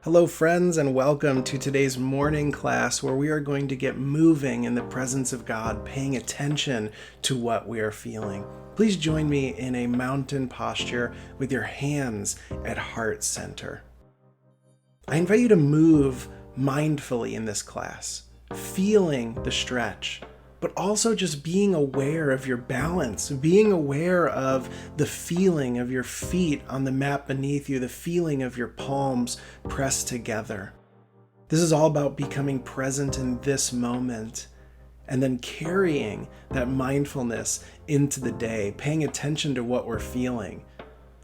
Hello friends, and welcome to today's morning class where we are going to get moving in the presence of God, paying attention to what we are feeling. Please join me in a mountain posture with your hands at heart center. I invite you to move mindfully in this class, feeling the stretch, but also just being aware of your balance, being aware of the feeling of your feet on the mat beneath you, the feeling of your palms pressed together. This is all about becoming present in this moment and then carrying that mindfulness into the day, paying attention to what we're feeling,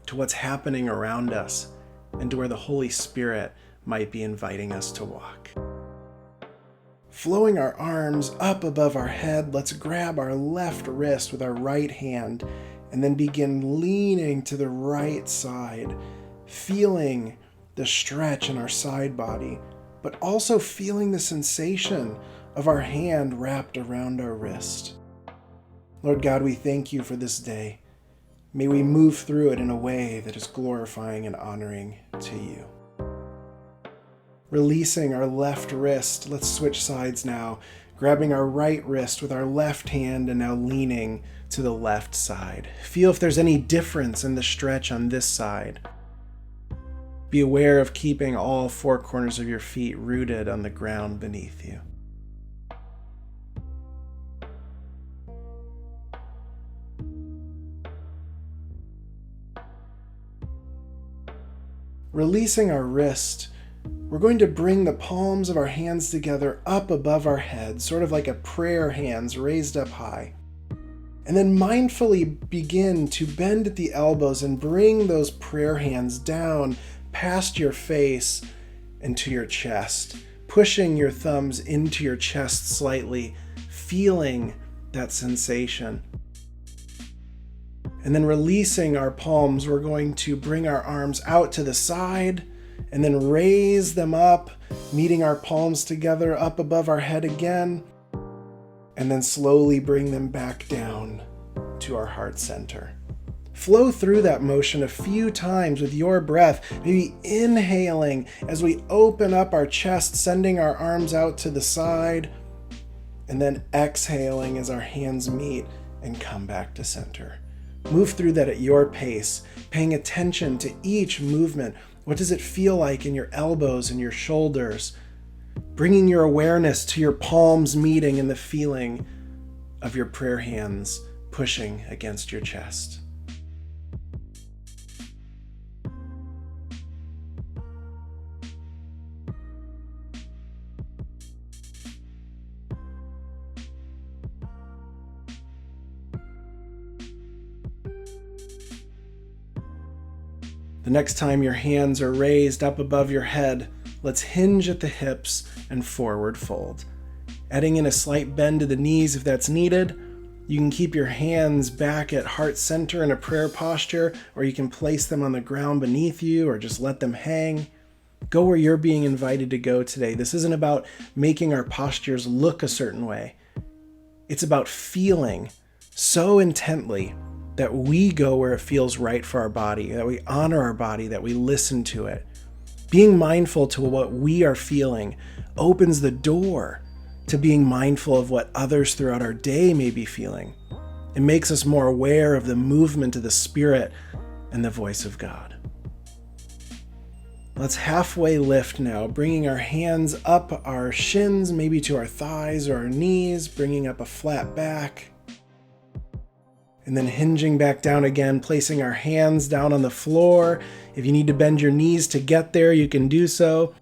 to what's happening around us, and to where the Holy Spirit might be inviting us to walk. Flowing our arms up above our head, let's grab our left wrist with our right hand and then begin leaning to the right side, feeling the stretch in our side body, but also feeling the sensation of our hand wrapped around our wrist. Lord God, we thank you for this day. May we move through it in a way that is glorifying and honoring to you. Releasing our left wrist, let's switch sides now, grabbing our right wrist with our left hand and now leaning to the left side. Feel if there's any difference in the stretch on this side. Be aware of keeping all four corners of your feet rooted on the ground beneath you. Releasing our wrist, we're going to bring the palms of our hands together up above our head, sort of like a prayer hands raised up high. And then mindfully begin to bend at the elbows and bring those prayer hands down past your face and to your chest, pushing your thumbs into your chest slightly, feeling that sensation. And then releasing our palms, we're going to bring our arms out to the side and then raise them up, meeting our palms together up above our head again, and then slowly bring them back down to our heart center. Flow through that motion a few times with your breath, maybe inhaling as we open up our chest, sending our arms out to the side, and then exhaling as our hands meet and come back to center. Move through that at your pace, paying attention to each movement. What does it feel like in your elbows and your shoulders? Bringing your awareness to your palms meeting and the feeling of your prayer hands pushing against your chest. The next time your hands are raised up above your head, let's hinge at the hips and forward fold. Adding in a slight bend to the knees if that's needed. You can keep your hands back at heart center in a prayer posture, or you can place them on the ground beneath you or just let them hang. Go where you're being invited to go today. This isn't about making our postures look a certain way. It's about feeling so intently that we go where it feels right for our body, that we honor our body, that we listen to it. Being mindful to what we are feeling opens the door to being mindful of what others throughout our day may be feeling. It makes us more aware of the movement of the Spirit and the voice of God. Let's halfway lift now, bringing our hands up our shins, maybe to our thighs or our knees, bringing up a flat back. And then hinging back down again, placing our hands down on the floor. If you need to bend your knees to get there, you can do so.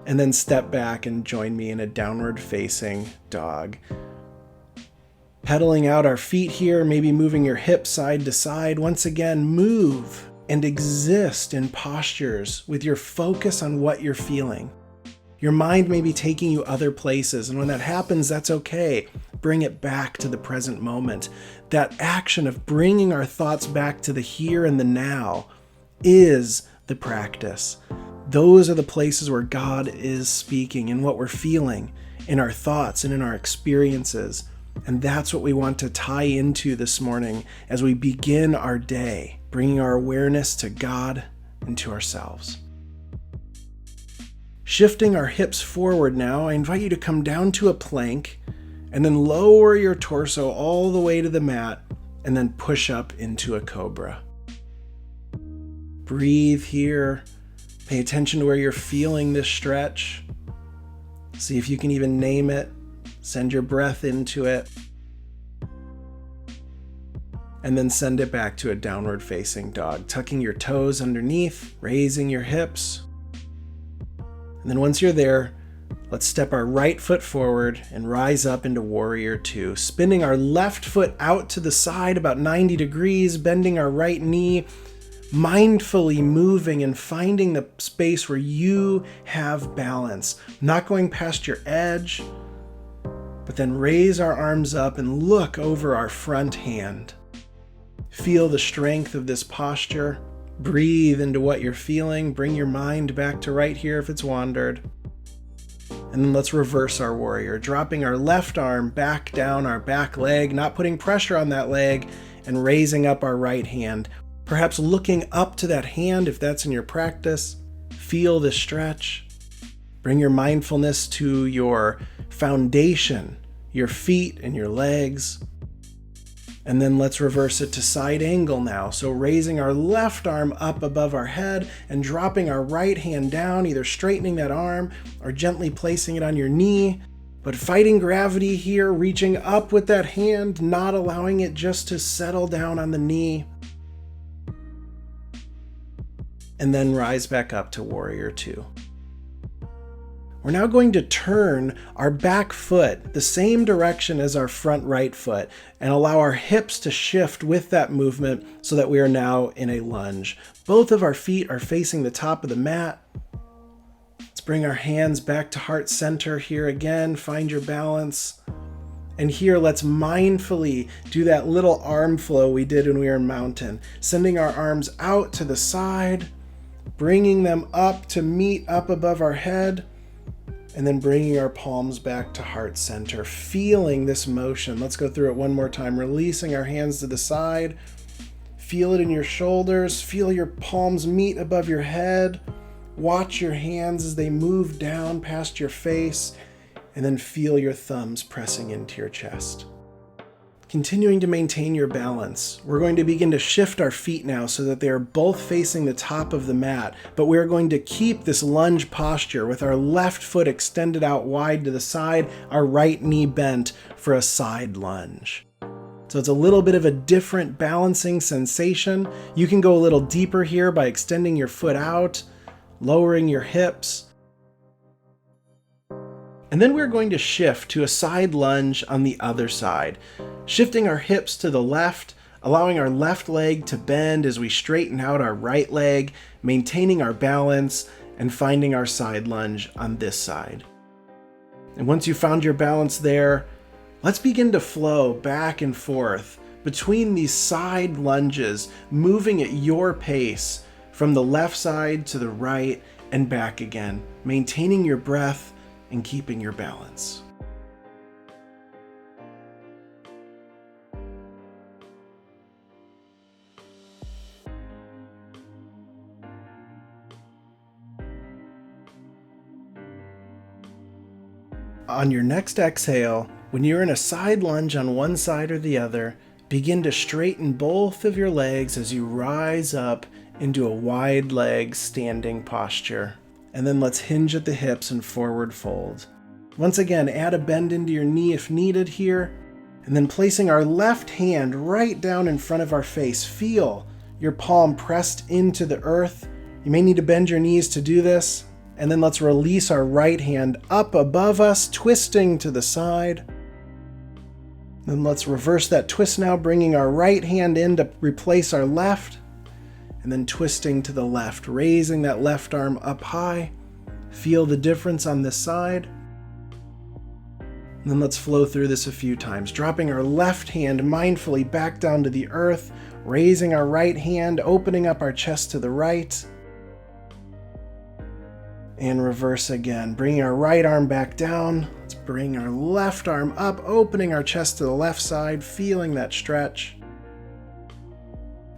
And then step back and join me in a downward facing dog. Pedaling out our feet here, maybe moving your hips side to side. Once again, move and exist in postures with your focus on what you're feeling. Your mind may be taking you other places, and when that happens, that's okay. Bring it back to the present moment. That action of bringing our thoughts back to the here and the now is the practice. Those are the places where God is speaking in what we're feeling, in our thoughts and in our experiences. And that's what we want to tie into this morning as we begin our day, bringing our awareness to God and to ourselves. Shifting our hips forward now, I invite you to come down to a plank and then lower your torso all the way to the mat and then push up into a cobra. Breathe here. Pay attention to where you're feeling this stretch. See if you can even name it. Send your breath into it. And then send it back to a downward facing dog, tucking your toes underneath, raising your hips. And then once you're there, let's step our right foot forward and rise up into Warrior Two, spinning our left foot out to the side about 90 degrees, bending our right knee, mindfully moving and finding the space where you have balance, not going past your edge, but then raise our arms up and look over our front hand. Feel the strength of this posture. Breathe into what you're feeling. Bring your mind back to right here if it's wandered. And then let's reverse our warrior, dropping our left arm back down our back leg, not putting pressure on that leg, and raising up our right hand. Perhaps looking up to that hand if that's in your practice. Feel the stretch. Bring your mindfulness to your foundation, your feet and your legs. And then let's reverse it to side angle now. So raising our left arm up above our head and dropping our right hand down, either straightening that arm or gently placing it on your knee. But fighting gravity here, reaching up with that hand, not allowing it just to settle down on the knee. And then rise back up to Warrior Two. We're now going to turn our back foot the same direction as our front right foot and allow our hips to shift with that movement so that we are now in a lunge. Both of our feet are facing the top of the mat. Let's bring our hands back to heart center here again. Find your balance. And here, let's mindfully do that little arm flow we did when we were in mountain, sending our arms out to the side, bringing them up to meet up above our head, and then bringing our palms back to heart center, feeling this motion. Let's go through it one more time, releasing our hands to the side. Feel it in your shoulders. Feel your palms meet above your head. Watch your hands as they move down past your face, and then feel your thumbs pressing into your chest. Continuing to maintain your balance, we're going to begin to shift our feet now so that they are both facing the top of the mat, but we're going to keep this lunge posture with our left foot extended out wide to the side, our right knee bent for a side lunge. So it's a little bit of a different balancing sensation. You can go a little deeper here by extending your foot out, lowering your hips. And then we're going to shift to a side lunge on the other side, shifting our hips to the left, allowing our left leg to bend as we straighten out our right leg, maintaining our balance, and finding our side lunge on this side. And once you found your balance there, let's begin to flow back and forth between these side lunges, moving at your pace from the left side to the right and back again, maintaining your breath and keeping your balance. On your next exhale, when you're in a side lunge on one side or the other, begin to straighten both of your legs as you rise up into a wide leg standing posture. And then let's hinge at the hips and forward fold. Once again, add a bend into your knee if needed here. And then placing our left hand right down in front of our face, feel your palm pressed into the earth. You may need to bend your knees to do this. And then let's release our right hand up above us, twisting to the side. Then let's reverse that twist now, bringing our right hand in to replace our left. And then twisting to the left, raising that left arm up high. Feel the difference on this side. And then let's flow through this a few times, dropping our left hand mindfully back down to the earth, raising our right hand, opening up our chest to the right. And reverse again, bringing our right arm back down. Let's bring our left arm up, opening our chest to the left side, feeling that stretch.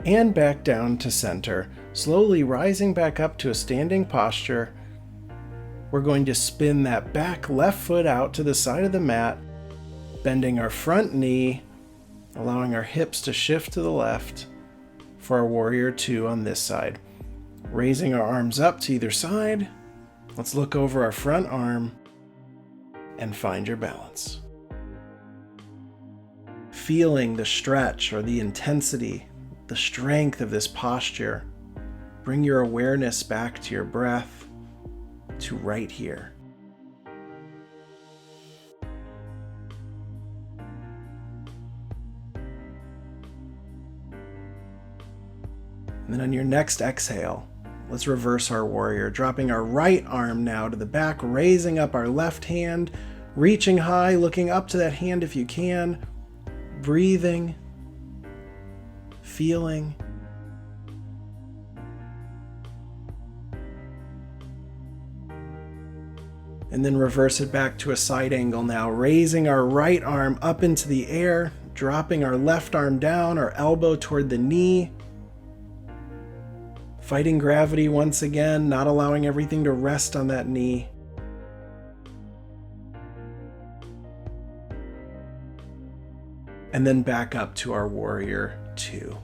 And back down to center, slowly rising back up to a standing posture. we're going to spin that back left foot out to the side of the mat, bending our front knee, allowing our hips to shift to the left for our warrior two on this side. Raising our arms up to either side, let's look over our front arm and find your balance. Feeling the stretch or the intensity, the strength of this posture, bring your awareness back to your breath, to right here. And then on your next exhale, let's reverse our warrior, dropping our right arm now to the back, raising up our left hand, reaching high, looking up to that hand if you can, breathing, feeling. And then reverse it back to a side angle now, raising our right arm up into the air, dropping our left arm down, our elbow toward the knee. Fighting gravity once again, not allowing everything to rest on that knee. And then back up to our warrior two.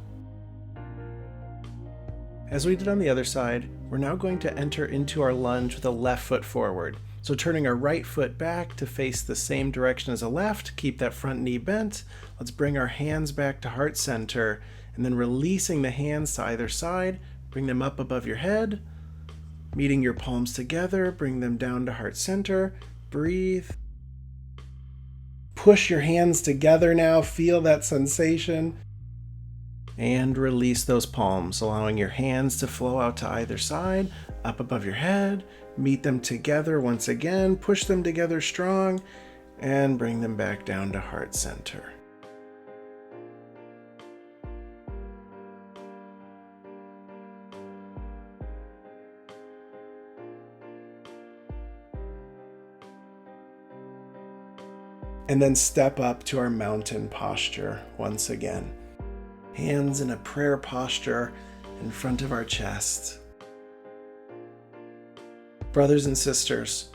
As we did on the other side, we're now going to enter into our lunge with a left foot forward. So turning our right foot back to face the same direction as the left, keep that front knee bent. Let's bring our hands back to heart center, and then releasing the hands to either side, bring them up above your head, meeting your palms together, bring them down to heart center, breathe. Push your hands together now, feel that sensation, and release those palms, allowing your hands to flow out to either side, up above your head, meet them together once again, push them together strong, and bring them back down to heart center. And then step up to our mountain posture once again. Hands in a prayer posture in front of our chest. Brothers and sisters,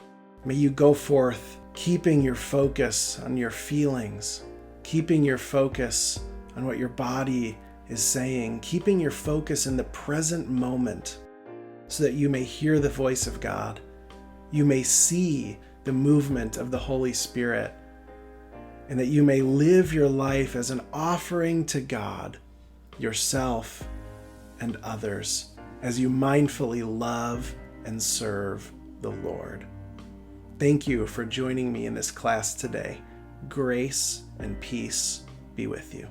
may you go forth, keeping your focus on your feelings, keeping your focus on what your body is saying, keeping your focus in the present moment so that you may hear the voice of God. You may see the movement of the Holy Spirit, and that you may live your life as an offering to God, yourself, and others, as you mindfully love and serve the Lord. Thank you for joining me in this class today. Grace and peace be with you.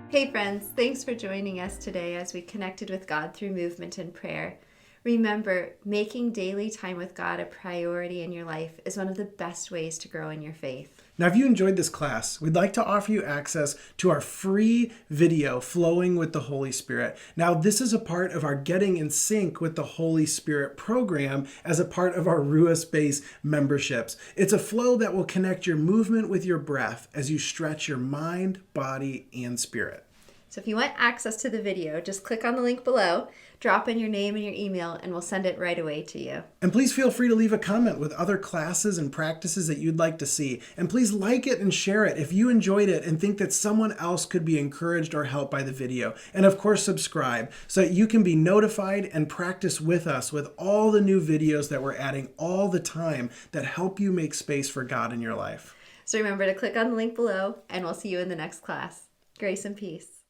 Hey friends, thanks for joining us today as we connected with God through movement and prayer. Remember, making daily time with God a priority in your life is one of the best ways to grow in your faith. Now, if you enjoyed this class, we'd like to offer you access to our free video, Flowing with the Holy Spirit. Now, this is a part of our Getting in Sync with the Holy Spirit program as a part of our Ruah Space memberships. It's a flow that will connect your movement with your breath as you stretch your mind, body, and spirit. So if you want access to the video, just click on the link below, drop in your name and your email, and we'll send it right away to you. And please feel free to leave a comment with other classes and practices that you'd like to see. And please like it and share it if you enjoyed it and think that someone else could be encouraged or helped by the video. And of course, subscribe so that you can be notified and practice with us with all the new videos that we're adding all the time that help you make space for God in your life. So remember to click on the link below, and we'll see you in the next class. Grace and peace.